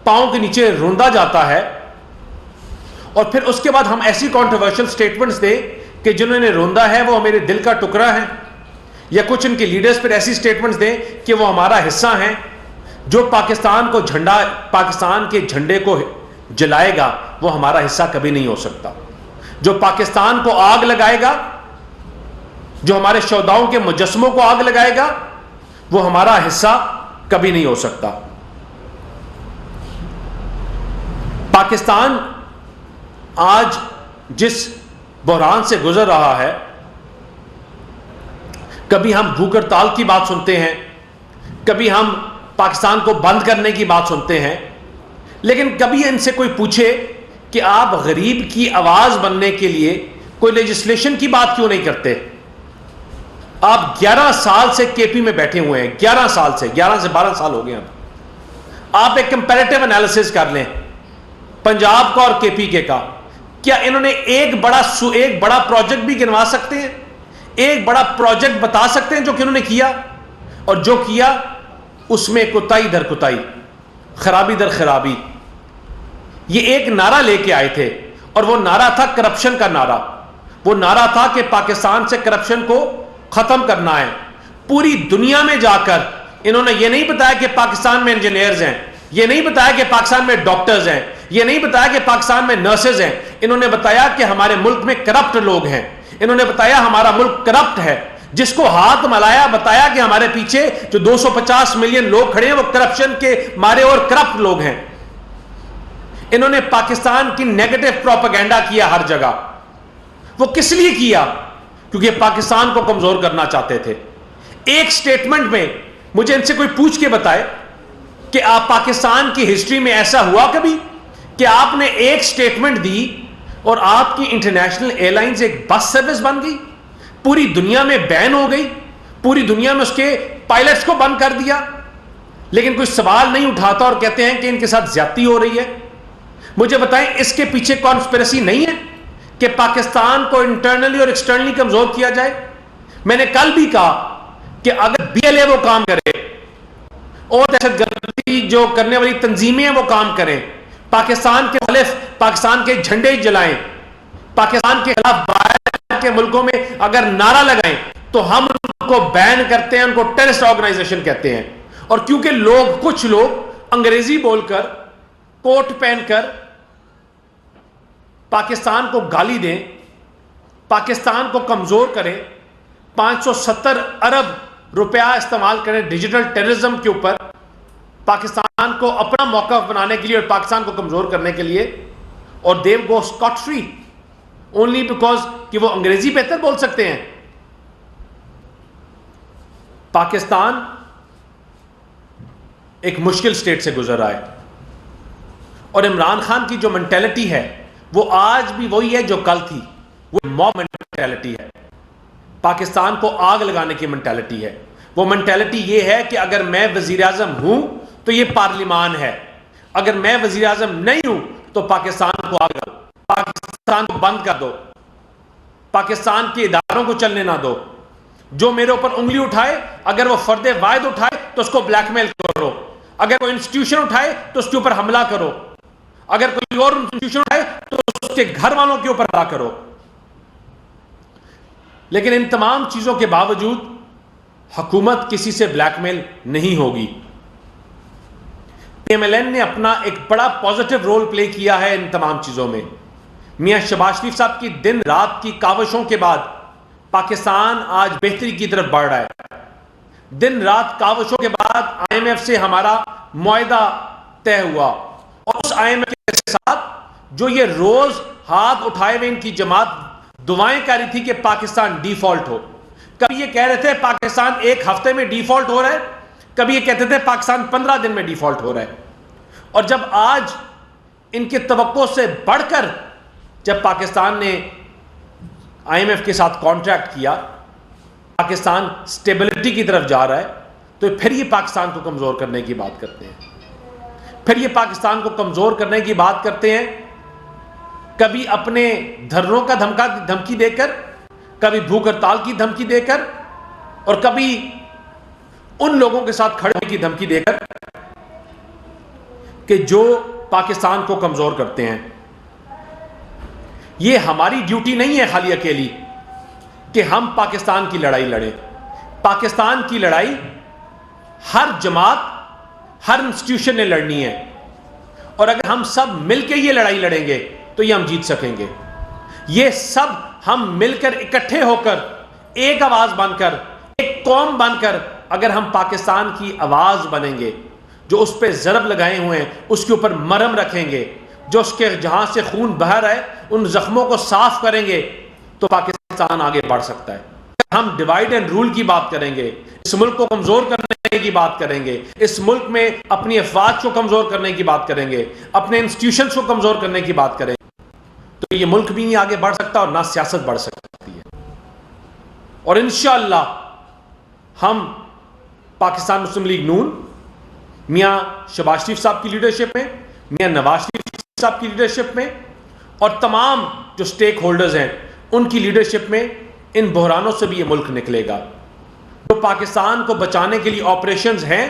پاؤں کے نیچے روندا جاتا ہے، اور پھر اس کے بعد ہم ایسی کانٹروورشل سٹیٹمنٹس دیں کہ جنہوں نے روندا ہے وہ میرے دل کا ٹکڑا ہے، یا کچھ ان کے لیڈرز پر ایسی سٹیٹمنٹس دیں کہ وہ ہمارا حصہ ہیں. جو پاکستان کے جھنڈے کو جلائے گا وہ ہمارا حصہ کبھی نہیں ہو سکتا. جو پاکستان کو آگ لگائے گا، جو ہمارے شہداؤں کے مجسموں کو آگ لگائے گا، وہ ہمارا حصہ کبھی نہیں ہو سکتا. پاکستان آج جس بحران سے گزر رہا ہے، کبھی ہم بھوک ہڑتال کی بات سنتے ہیں، کبھی ہم پاکستان کو بند کرنے کی بات سنتے ہیں، لیکن کبھی ان سے کوئی پوچھے کہ آپ غریب کی آواز بننے کے لیے کوئی لیجسلیشن کی بات کیوں نہیں کرتے؟ آپ 11 سال سے کے پی میں بیٹھے ہوئے ہیں، 11 سے 12 سال ہو گئے. آپ ایک کمپیریٹیو انالیسس کر لیں پنجاب کا اور کے پی کے کا. کیا انہوں نے ایک بڑا پروجیکٹ بھی گنوا سکتے ہیں؟ ایک بڑا پروجیکٹ بتا سکتے ہیں جو کہ انہوں نے کیا؟ اور جو کیا اس میں کوتاہی در کوتاہی، خرابی در خرابی. یہ ایک نعرہ لے کے آئے تھے، اور وہ نعرہ تھا کرپشن کا نعرہ. وہ نعرہ تھا کہ پاکستان سے کرپشن کو ختم کرنا ہے. پوری دنیا میں جا کر انہوں نے یہ نہیں بتایا کہ پاکستان میں انجینئرز ہیں، یہ نہیں بتایا کہ پاکستان میں ڈاکٹرز ہیں، یہ نہیں بتایا کہ پاکستان میں نرسز ہیں. انہوں نے بتایا کہ ہمارے ملک میں کرپٹ لوگ ہیں. انہوں نے بتایا ہمارا ملک کرپٹ ہے. جس کو ہاتھ ملایا بتایا کہ ہمارے پیچھے جو 250 ملین لوگ کھڑے ہیں وہ کرپشن کے مارے اور کرپٹ لوگ ہیں. انہوں نے پاکستان کی نیگیٹو پروپیگنڈا کیا ہر جگہ. وہ کس لیے کیا؟ کیونکہ پاکستان کو کمزور کرنا چاہتے تھے. ایک سٹیٹمنٹ میں مجھے ان سے کوئی پوچھ کے بتائے کہ آپ پاکستان کی ہسٹری میں ایسا ہوا کبھی کہ آپ نے ایک سٹیٹمنٹ دی اور آپ کی انٹرنیشنل ایئر لائنز ایک بس سروس بن گئی، پوری دنیا میں بین ہو گئی، پوری دنیا میں اس کے پائلٹس کو بند کر دیا، لیکن کوئی سوال نہیں اٹھاتا اور کہتے ہیں کہ ان کے ساتھ زیادتی ہو رہی ہے؟ مجھے بتائیں اس کے پیچھے کانسپریسی نہیں ہے کہ پاکستان کو انٹرنلی اور ایکسٹرنلی کمزور کیا جائے؟ میں نے کل بھی کہا کہ اگر بی ایل اے وہ کام کرے اور دہشت گردی جو کرنے والی تنظیمیں ہیں وہ کام کریں، پاکستان کے خلاف پاکستان کے جھنڈے جلائیں، پاکستان کے خلاف باہر کے ملکوں میں اگر نعرہ لگائیں، تو ہم ان کو بین کرتے ہیں، ان کو ٹیررسٹ آرگنائزیشن کہتے ہیں. اور کیونکہ کچھ لوگ انگریزی بول کر، کوٹ پہن کر پاکستان کو گالی دیں، پاکستان کو کمزور کریں، 570 ارب روپیہ استعمال کریں ڈیجیٹل ٹیررزم کے اوپر، پاکستان کو اپنا موقف بنانے کے لیے اور پاکستان کو کمزور کرنے کے لیے، اور دیو گو اسکاٹ فری اونلی بیکاز کہ وہ انگریزی بہتر بول سکتے ہیں. پاکستان ایک مشکل سٹیٹ سے گزر رہا ہے، اور عمران خان کی جو مینٹیلٹی ہے وہ آج بھی وہی ہے جو کل تھی. وہ موب مینٹیلٹی ہے، پاکستان کو آگ لگانے کی مینٹیلٹی ہے. وہ مینٹیلٹی یہ ہے کہ اگر میں وزیر اعظم ہوں تو یہ پارلیمان ہے، اگر میں وزیر اعظم نہیں ہوں تو پاکستان کو آگ لگاؤ، پاکستان کو بند کر دو، پاکستان کے اداروں کو چلنے نہ دو. جو میرے اوپر انگلی اٹھائے، اگر وہ فرد واحد اٹھائے تو اس کو بلیک میل کرو، اگر کوئی انسٹیٹیوشن اٹھائے تو اس کے اوپر حملہ کرو، اگر کوئی اور انسٹیٹیوشن اٹھائے تو اس کے گھر والوں کے اوپر حملہ کرو. لیکن ان تمام چیزوں کے باوجود حکومت کسی سے بلیک میل نہیں ہوگی. پی ایم ایل این نے اپنا ایک بڑا پازیٹیو رول پلے کیا ہے ان تمام چیزوں میں. میاں شہباز شریف صاحب کی دن رات کی کاوشوں کے بعد پاکستان آج بہتری کی طرف بڑھ رہا ہے. دن رات کاوشوں کے بعد آئی ایم ایف سے ہمارا معاہدہ طے ہوا، اور اس آئی ایم ایف کے ساتھ جو یہ روز ہاتھ اٹھائے ہوئے ان کی جماعت دعائیں کر رہی تھی کہ پاکستان ڈیفالٹ ہو. کبھی یہ کہہ رہے تھے پاکستان ایک ہفتے میں ڈیفالٹ ہو رہا ہے، کبھی یہ کہتے تھے پاکستان 15 دن میں ڈیفالٹ ہو رہا ہے. اور جب آج ان کی توقع سے بڑھ کر جب پاکستان نے آئی ایم ایف کے ساتھ کانٹریکٹ کیا، پاکستان سٹیبلٹی کی طرف جا رہا ہے، تو پھر یہ پاکستان کو کمزور کرنے کی بات کرتے ہیں. پھر یہ پاکستان کو کمزور کرنے کی بات کرتے ہیں، کبھی اپنے دھرنوں کا دھمکی دے کر، کبھی بھوک ہڑتال کی دھمکی دے کر، اور کبھی ان لوگوں کے ساتھ کھڑے ہونے کی دھمکی دے کر کہ جو پاکستان کو کمزور کرتے ہیں. یہ ہماری ڈیوٹی نہیں ہے خالی اکیلی کہ ہم پاکستان کی لڑائی لڑیں. پاکستان کی لڑائی ہر جماعت، ہر انسٹیٹیوشن نے لڑنی ہے، اور اگر ہم سب مل کے یہ لڑائی لڑیں گے تو یہ ہم جیت سکیں گے. یہ سب ہم مل کر اکٹھے ہو کر ایک آواز بن کر، ایک قوم بن کر اگر ہم پاکستان کی آواز بنیں گے، جو اس پہ ضرب لگائے ہوئے ہیں اس کے اوپر مرہم رکھیں گے، جو اس کے جہاں سے خون بہہ رہا ہے ان زخموں کو صاف کریں گے، تو پاکستان آگے بڑھ سکتا ہے. ہم ڈیوائیڈ اینڈ رول کی بات کریں گے، اس ملک کو کمزور کرنے کی بات کریں گے، اس ملک میں اپنی افواج کو کمزور کرنے کی بات کریں گے، اپنے انسٹیٹیوشنز کو کمزور کرنے کی بات کریں گے، تو یہ ملک بھی نہیں آگے بڑھ سکتا اور نہ سیاست بڑھ سکتی ہے. اور انشاءاللہ ہم پاکستان مسلم لیگ نون میاں شہباز شریف صاحب کی لیڈرشپ میں، میاں نواز شریف صاحب کی لیڈرشپ میں، اور تمام جو سٹیک ہولڈرز ہیں ان کی لیڈرشپ میں ان بحرانوں سے بھی یہ ملک نکلے گا. جو پاکستان کو بچانے کے لیے آپریشنز ہیں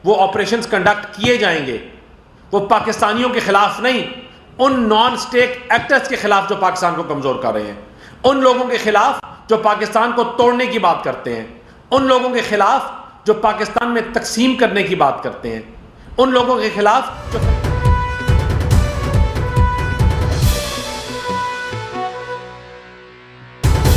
وہ آپریشنز کنڈکٹ کیے جائیں گے، وہ پاکستانیوں کے خلاف نہیں، ان نان سٹیک ایکٹرز کے خلاف جو پاکستان کو کمزور کر رہے ہیں، ان لوگوں کے خلاف جو پاکستان کو توڑنے کی بات کرتے ہیں، ان لوگوں کے خلاف جو پاکستان میں تقسیم کرنے کی بات کرتے ہیں، ان لوگوں کے خلاف جو